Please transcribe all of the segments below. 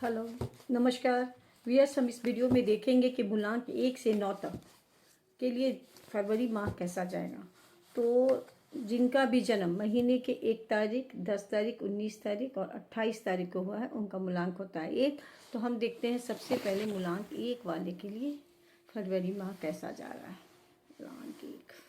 Hello, नमस्कार। Viewers, हम इस वीडियो में देखेंगे कि मूलांक 1 से 9 तक के लिए फरवरी माह कैसा जाएगा। तो जिनका भी जन्म महीने के 1 तारीख, 10 तारीख, 19 तारीख और 28 तारीख को हुआ है, उनका मूलांक होता है 1। तो हम देखते हैं सबसे पहले मूलांक 1 वाले के लिए फरवरी माह कैसा जा रहा है। मूलांक 1,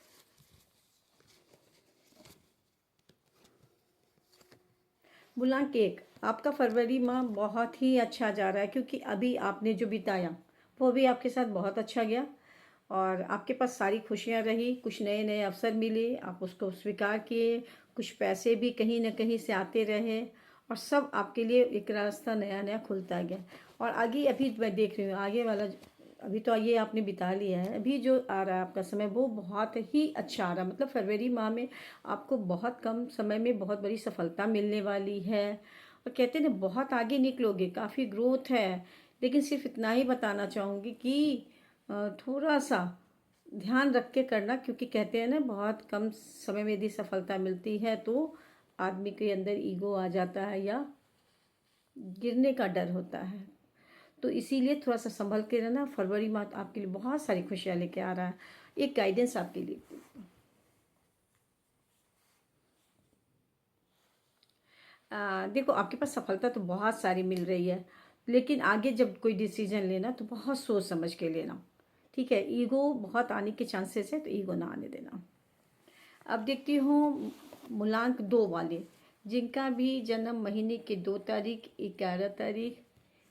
मूलांक 1, आपका फरवरी माह बहुत ही अच्छा जा रहा है, क्योंकि अभी आपने जो बिताया वो भी आपके साथ बहुत अच्छा गया और आपके पास सारी खुशियां रही। कुछ नए नए अवसर मिले, आप उसको स्वीकार किए। कुछ पैसे भी कहीं ना कहीं से आते रहे और सब आपके लिए एक रास्ता नया नया खुलता गया। और आगे अभी मैं देख रही हूँ आगे वाला, अभी तो ये आपने बिता लिया है, अभी जो आ रहा है आपका समय वो बहुत ही अच्छा आ रहा है। मतलब फरवरी माह में आपको बहुत कम समय में बहुत बड़ी सफलता मिलने वाली है। और कहते हैं ना, बहुत आगे निकलोगे, काफ़ी ग्रोथ है। लेकिन सिर्फ इतना ही बताना चाहूँगी कि थोड़ा सा ध्यान रख के करना, क्योंकि कहते हैं ना, बहुत कम समय में यदि सफलता मिलती है तो आदमी के अंदर ईगो आ जाता है या गिरने का डर होता है। तो इसीलिए थोड़ा सा संभल के रहना। फरवरी माह आपके लिए बहुत सारी खुशियाँ लेके आ रहा है। एक गाइडेंस आपके लिए, देखो, आपके पास सफलता तो बहुत सारी मिल रही है, लेकिन आगे जब कोई डिसीजन लेना तो बहुत सोच समझ के लेना। ठीक है, ईगो बहुत आने के चांसेस है, तो ईगो ना आने देना। अब देखती हूँ मूलांक 2 वाले, जिनका भी जन्म महीने के 2 तारीख, 11 तारीख,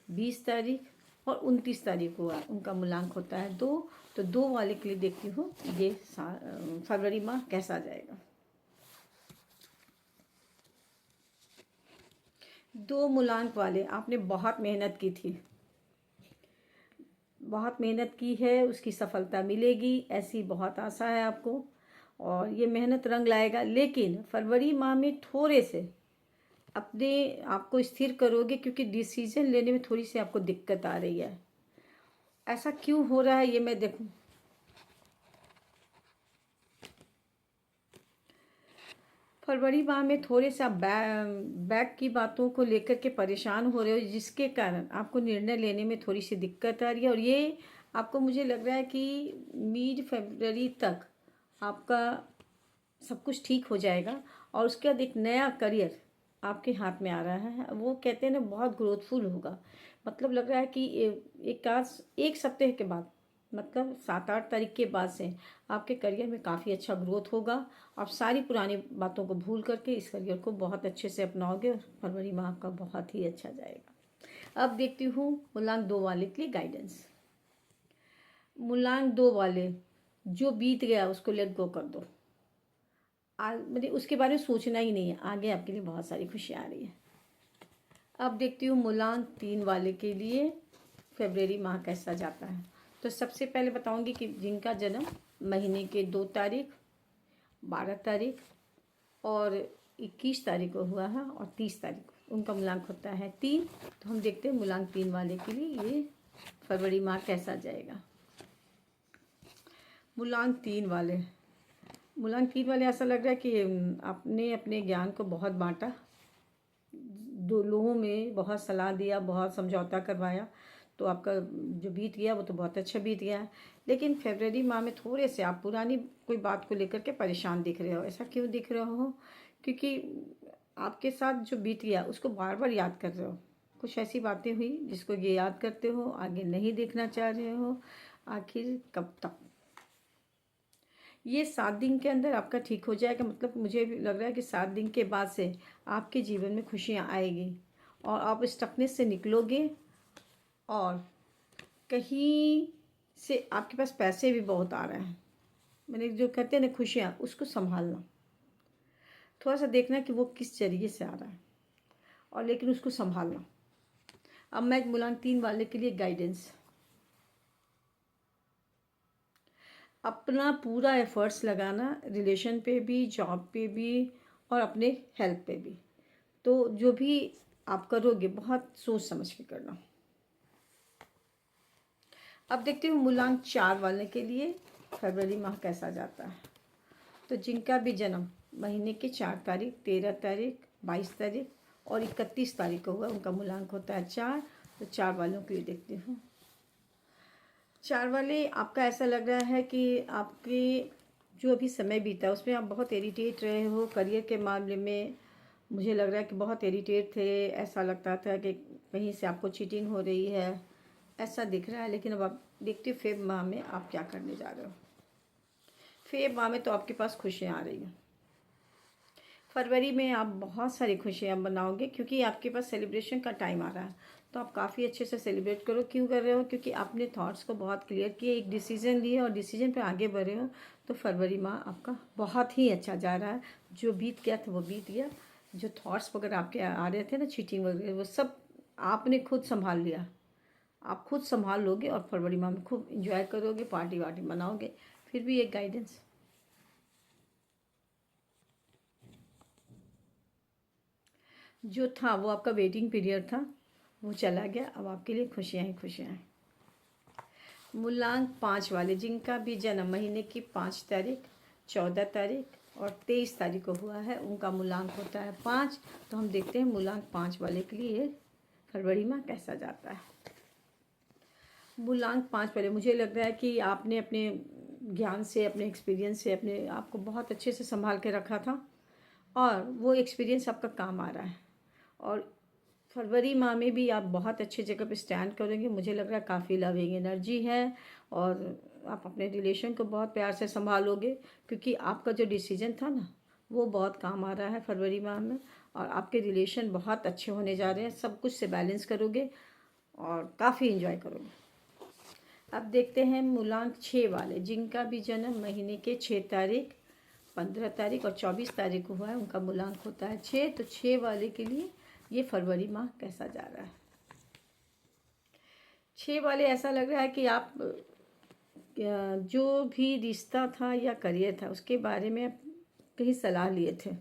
20 तारीख और 29 तारीख हुआ, उनका मूलांक होता है 2। तो 2 वाले के लिए देखती हूँ ये फरवरी माह कैसा जाएगा। 2 मूलांक वाले, आपने बहुत मेहनत की थी, बहुत मेहनत की है, उसकी सफलता मिलेगी ऐसी बहुत आशा है आपको और ये मेहनत रंग लाएगा। लेकिन फरवरी माह में थोड़े से अपने आप को स्थिर करोगे, क्योंकि डिसीजन लेने में थोड़ी सी आपको दिक्कत आ रही है। ऐसा क्यों हो रहा है ये मैं देखूं। फरवरी माह में थोड़े सा बैक की बातों को लेकर के परेशान हो रहे हो, जिसके कारण आपको निर्णय लेने में थोड़ी सी दिक्कत आ रही है। और ये आपको, मुझे लग रहा है कि मिड फरवरी तक आपका सब कुछ ठीक हो जाएगा और उसके बाद एक नया करियर आपके हाथ में आ रहा है। वो कहते हैं ना, बहुत ग्रोथफुल होगा। मतलब लग रहा है कि एक सप्ताह के बाद, मतलब 7-8 तारीख के बाद से आपके करियर में काफ़ी अच्छा ग्रोथ होगा। आप सारी पुरानी बातों को भूल करके इस करियर को बहुत अच्छे से अपनाओगे और फरवरी माह आपका बहुत ही अच्छा जाएगा। अब देखती हूँ मूलांक 2 वाले के लिए गाइडेंस। मूलांक 2 वाले, जो बीत गया उसको लेट गो कर दो। मतलब उसके बारे में सोचना ही नहीं है, आगे आपके लिए बहुत सारी खुशियाँ आ रही है। अब देखती हूँ मूलांक 3 वाले के लिए फरवरी माह कैसा जाता है। तो सबसे पहले बताऊंगी कि जिनका जन्म महीने के 2 तारीख, 12 तारीख और 21 तारीख को हुआ है और 30 तारीख को, उनका मूलांक होता है 3। तो हम देखते हैं मूलांक 3 वाले के लिए ये फरवरी माह कैसा जाएगा। मूलांक 3 वाले, मूलांक 3 वाले, ऐसा लग रहा है कि आपने अपने ज्ञान को बहुत बांटा, दो लोगों में बहुत सलाह दिया, बहुत समझौता करवाया, तो आपका जो बीत गया वो तो बहुत अच्छा बीत गया है। लेकिन फरवरी माह में थोड़े से आप पुरानी कोई बात को लेकर के परेशान दिख रहे हो। ऐसा क्यों दिख रहे हो? क्योंकि आपके साथ जो बीत गया उसको बार बार याद कर रहे हो। कुछ ऐसी बातें हुई जिसको ये याद करते हो, आगे नहीं देखना चाह रहे हो। आखिर कब तक? ये 7 दिन के अंदर आपका ठीक हो जाएगा। मतलब मुझे भी लग रहा है कि 7 दिन के बाद से आपके जीवन में खुशियाँ आएगी और आप स्टकनेस से निकलोगे और कहीं से आपके पास पैसे भी बहुत आ रहे हैं। मैंने जो कहते हैं ना खुशियाँ, उसको संभालना, थोड़ा सा देखना कि वो किस जरिए से आ रहा है और लेकिन उसको संभालना। अब मैं मूलांक 3 वाले के लिए गाइडेंस, अपना पूरा एफर्ट्स लगाना, रिलेशन पे भी, जॉब पे भी और अपने हेल्थ पे भी। तो जो भी आप करोगे बहुत सोच समझ के करना। अब देखते हैं मूलांक 4 वाले के लिए फरवरी माह कैसा जाता है। तो जिनका भी जन्म महीने के 4 तारीख, 13 तारीख, 22 तारीख और 31 तारीख को हुआ, उनका मूलांक होता है 4। तो 4 वालों के लिए देखती हूँ। 4 वाले, आपका ऐसा लग रहा है कि आपके जो अभी समय बीता उसमें आप बहुत इरिटेट रहे हो करियर के मामले में। मुझे लग रहा है कि बहुत इरिटेट थे, ऐसा लगता था कि कहीं से आपको चीटिंग हो रही है, ऐसा दिख रहा है। लेकिन अब आप देखते हो फेब माह में आप क्या करने जा रहे हो। फेब माह में तो आपके पास खुशियाँ आ रही हैं। फरवरी में आप बहुत सारी खुशियाँ मनाओगे क्योंकि आपके पास सेलिब्रेशन का टाइम आ रहा है। तो आप काफ़ी अच्छे से सेलिब्रेट करो। क्यों कर रहे हो? क्योंकि आपने थॉट्स को बहुत क्लियर किए, एक डिसीजन लिए और डिसीजन पे आगे बढ़ रहे हो। तो फरवरी माह आपका बहुत ही अच्छा जा रहा है। जो बीत गया था वो बीत गया। जो थॉट्स वगैरह आपके आ रहे थे ना, चीटिंग वगैरह, वो सब आपने खुद संभाल लिया। आप खुद संभाल लोगे और फरवरी माह में खूब इंजॉय करोगे, पार्टी वार्टी मनाओगे। फिर भी एक गाइडेंस जो था वो आपका वेटिंग पीरियड था, वो चला गया। अब आपके लिए खुशियाँ ही खुशियाँ हैं। मूलांक 5 वाले जिनका भी जन्म महीने की 5 तारीख, 14 तारीख और 23 तारीख को हुआ है, उनका मूलांक होता है 5। तो हम देखते हैं मूलांक 5 वाले के लिए फरवरी माह कैसा जाता है। मूलांक 5 वाले, मुझे लग रहा है कि आपने अपने ज्ञान से, अपने एक्सपीरियंस से अपने आप को बहुत अच्छे से संभाल के रखा था और वो एक्सपीरियंस आपका काम आ रहा है। और फरवरी माह में भी आप बहुत अच्छी जगह पे स्टैंड करेंगे। मुझे लग रहा है काफ़ी लविंग एनर्जी है और आप अपने रिलेशन को बहुत प्यार से संभालोगे क्योंकि आपका जो डिसीजन था ना, वो बहुत काम आ रहा है फरवरी माह में। और आपके रिलेशन बहुत अच्छे होने जा रहे हैं। सब कुछ से बैलेंस करोगे और काफ़ी इन्जॉय करोगे। अब देखते हैं मूलांक 6 वाले जिनका भी जन्म महीने के 6 तारीख, 15 तारीख और 24 तारीख को हुआ है, उनका मूलांक होता है 6। तो 6 वाले के लिए ये फरवरी माह कैसा जा रहा है। 6 वाले, ऐसा लग रहा है कि आप जो भी रिश्ता था या करियर था उसके बारे में कहीं सलाह लिए थे,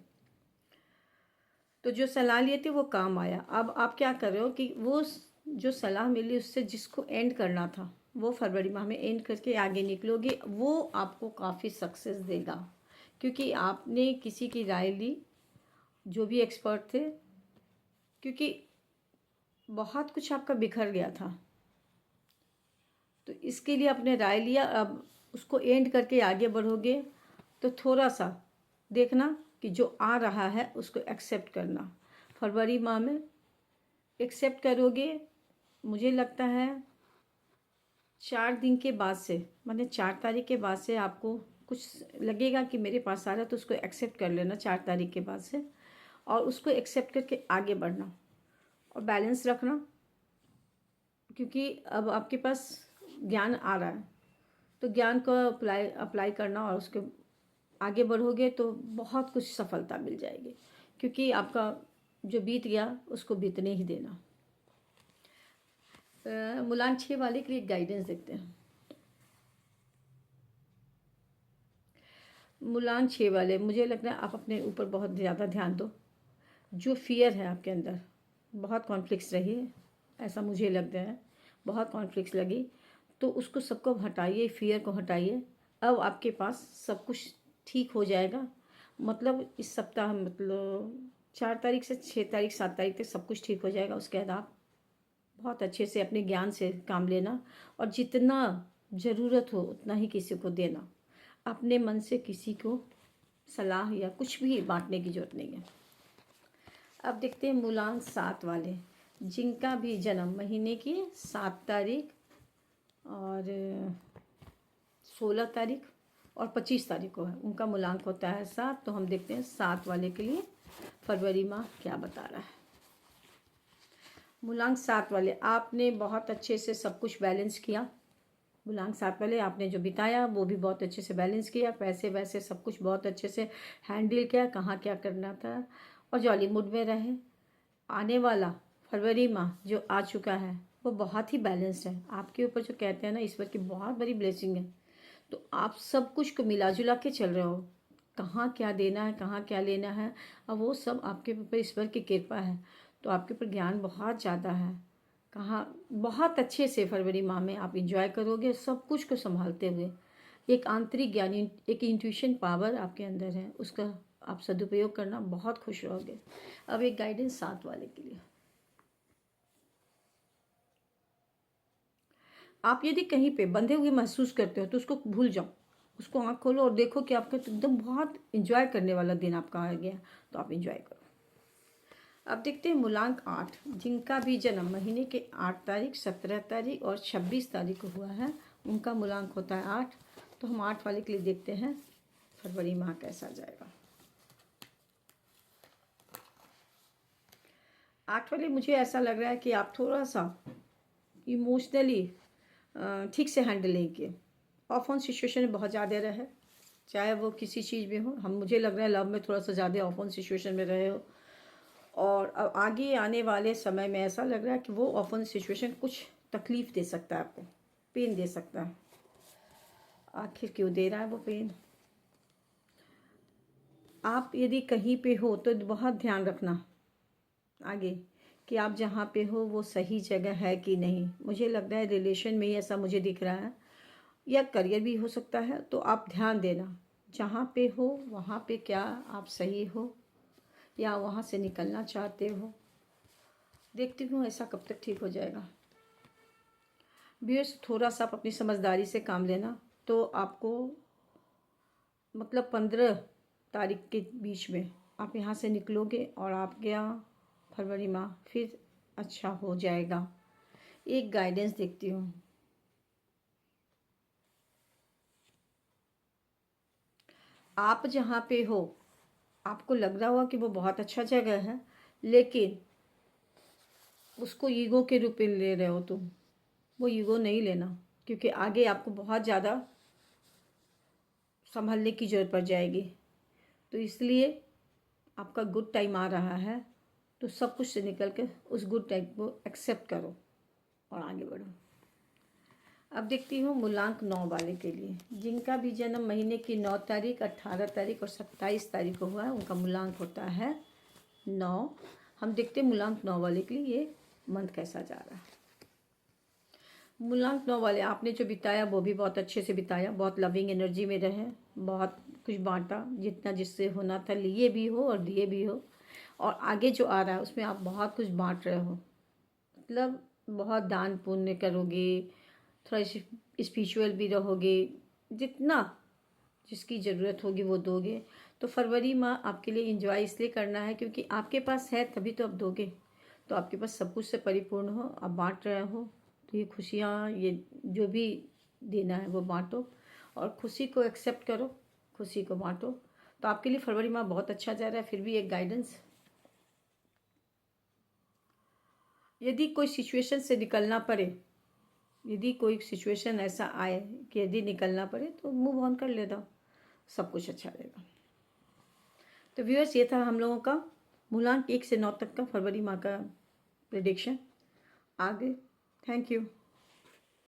तो जो सलाह लिए थे वो काम आया। अब आप क्या कर रहे हो कि वो जो सलाह मिली उससे जिसको एंड करना था वो फरवरी माह में एंड करके आगे निकलोगे। वो आपको काफ़ी सक्सेस देगा क्योंकि आपने किसी की राय ली, जो भी एक्सपर्ट थे, क्योंकि बहुत कुछ आपका बिखर गया था। तो इसके लिए आपने राय लिया, अब उसको एंड करके आगे बढ़ोगे। तो थोड़ा सा देखना कि जो आ रहा है उसको एक्सेप्ट करना। फरवरी माह में एक्सेप्ट करोगे। मुझे लगता है 4 दिन के बाद से, माने 4 तारीख के बाद से आपको कुछ लगेगा कि मेरे पास आ रहा है, तो उसको एक्सेप्ट कर लेना 4 तारीख के बाद से और उसको एक्सेप्ट करके आगे बढ़ना और बैलेंस रखना क्योंकि अब आपके पास ज्ञान आ रहा है। तो ज्ञान को अप्लाई करना और उसके आगे बढ़ोगे तो बहुत कुछ सफलता मिल जाएगी क्योंकि आपका जो बीत गया उसको बीतने ही देना। मूलांक 6 वाले के लिए गाइडेंस देखते हैं। मूलांक 6 वाले, मुझे लग रहा है आप अपने ऊपर बहुत ज़्यादा ध्यान दो। जो फियर है आपके अंदर, बहुत कॉन्फ्लिक्ट्स रही है, ऐसा मुझे लग रहा है, बहुत कॉन्फ्लिक्ट्स लगी। तो उसको सबको हटाइए, फियर को हटाइए। अब आपके पास सब कुछ ठीक हो जाएगा। मतलब इस सप्ताह, मतलब 4 तारीख से 6 तारीख 7 तारीख तक सब कुछ ठीक हो जाएगा। उसके बाद आप बहुत अच्छे से अपने ज्ञान से काम लेना और जितना ज़रूरत हो उतना ही किसी को देना। अपने मन से किसी को सलाह या कुछ भी बांटने की ज़रूरत नहीं है। अब देखते हैं मूलांक 7 वाले जिनका भी जन्म महीने की 7 तारीख और 16 तारीख और 25 तारीख को है, उनका मूलांक होता है 7। तो हम देखते हैं 7 वाले के लिए फरवरी माह क्या बता रहा है। मूलांक 7 वाले, आपने बहुत अच्छे से सब कुछ बैलेंस किया। मूलांक 7 वाले, आपने जो बिताया वो भी बहुत अच्छे से बैलेंस किया। पैसे वैसे सब कुछ बहुत अच्छे से हैंडल किया, कहाँ क्या करना था और जॉली मूड में रहे। आने वाला फरवरी माह जो आ चुका है वो बहुत ही बैलेंस्ड है। आपके ऊपर जो कहते हैं ना, ईश्वर की बहुत बड़ी ब्लेसिंग है। तो आप सब कुछ को मिला जुला के चल रहे हो। कहाँ क्या देना है, कहाँ क्या लेना है, अब वो सब आपके ऊपर ईश्वर की कृपा है। तो आपके ऊपर ज्ञान बहुत ज़्यादा है। कहाँ बहुत अच्छे से फरवरी माह में आप इंजॉय करोगे सब कुछ को संभालते हुए। एक आंतरिक ज्ञान, एक इंट्यूशन पावर आपके अंदर है, उसका आप सदुपयोग करना, बहुत खुश रहोगे। अब एक गाइडेंस 7 वाले के लिए। आप यदि कहीं पे बंधे हुए महसूस करते हो तो उसको भूल जाओ, उसको आँख खोलो और देखो कि आपका तो एकदम बहुत इंजॉय करने वाला दिन आपका आ गया, तो आप इंजॉय करो। अब देखते हैं मूलांक 8, जिनका भी जन्म महीने के 8 तारीख, 17 तारीख और 26 तारीख को हुआ है, उनका मूलांक होता है 8। तो हम 8 वाले के लिए देखते हैं फरवरी माह कैसा जाएगा। 8 वाले, मुझे ऐसा लग रहा है कि आप थोड़ा सा इमोशनली ठीक से हैंडल नहीं किए। ऑफ ऑन सिचुएशन में बहुत ज़्यादा रहे, चाहे वो किसी चीज़ में हो। हम मुझे लग रहा है लव में थोड़ा सा ज़्यादा ऑफ ऑन सिचुएशन में रहे हो, और अब आगे आने वाले समय में ऐसा लग रहा है कि वो ऑफ ऑन सिचुएशन कुछ तकलीफ़ दे सकता है, आपको पेन दे सकता है। आखिर क्यों दे रहा है वो पेन? आप यदि कहीं पे हो तो बहुत ध्यान रखना आगे कि आप जहाँ पे हो वो सही जगह है कि नहीं। मुझे लग रहा है रिलेशन में ही ऐसा मुझे दिख रहा है, या करियर भी हो सकता है। तो आप ध्यान देना जहाँ पे हो वहाँ पे, क्या आप सही हो या वहाँ से निकलना चाहते हो। देखती हूँ ऐसा कब तक ठीक हो जाएगा। व्यूअर्स, थोड़ा सा आप अपनी समझदारी से काम लेना, तो आपको मतलब 15 तारीख के बीच में आप यहाँ से निकलोगे और आप क्या फरवरी माह फिर अच्छा हो जाएगा। एक गाइडेंस देखती हूँ। आप जहाँ पे हो आपको लग रहा होगा कि वो बहुत अच्छा जगह है, लेकिन उसको ईगो के रूप में ले रहे हो तुम। वो ईगो नहीं लेना, क्योंकि आगे आपको बहुत ज़्यादा संभलने की ज़रूरत पड़ जाएगी। तो इसलिए आपका गुड टाइम आ रहा है, तो सब कुछ से निकल कर उस गुड टाइम को एक्सेप्ट करो और आगे बढ़ो। अब देखती हूँ मूलांक 9 वाले के लिए, जिनका भी जन्म महीने की 9 तारीख, 18 तारीख और 27 तारीख को हुआ है, उनका मूलांक होता है 9। हम देखते हैं मूलांक 9 वाले के लिए ये मंथ कैसा जा रहा है। मूलांक 9 वाले, आपने जो बिताया वो भी बहुत अच्छे से बिताया, बहुत लविंग एनर्जी में रहे, बहुत कुछ बांटा, जितना जिससे होना था लिए भी हो और दिए भी हो। और आगे जो आ रहा है उसमें आप बहुत कुछ बांट रहे हो, मतलब बहुत दान पुण्य करोगे, थोड़ा स्पिरिचुअल भी रहोगे, जितना जिसकी ज़रूरत होगी वो दोगे। तो फरवरी माह आपके लिए इंजॉय इसलिए करना है क्योंकि आपके पास है तभी तो आप दोगे। तो आपके पास सब कुछ से परिपूर्ण हो, आप बांट रहे हो, तो ये खुशियाँ, ये जो भी देना है वो बांटो और खुशी को एक्सेप्ट करो, खुशी को बांटो। तो आपके लिए फरवरी माह बहुत अच्छा जा रहा है। फिर भी एक गाइडेंस, यदि कोई सिचुएशन से निकलना पड़े, यदि कोई सिचुएशन ऐसा आए कि यदि निकलना पड़े तो मूव ऑन कर लेना, सब कुछ अच्छा रहेगा। तो व्यूअर्स, ये था हम लोगों का मूलांक 1 से 9 तक का फरवरी माह का प्रेडिक्शन। आगे, थैंक यू।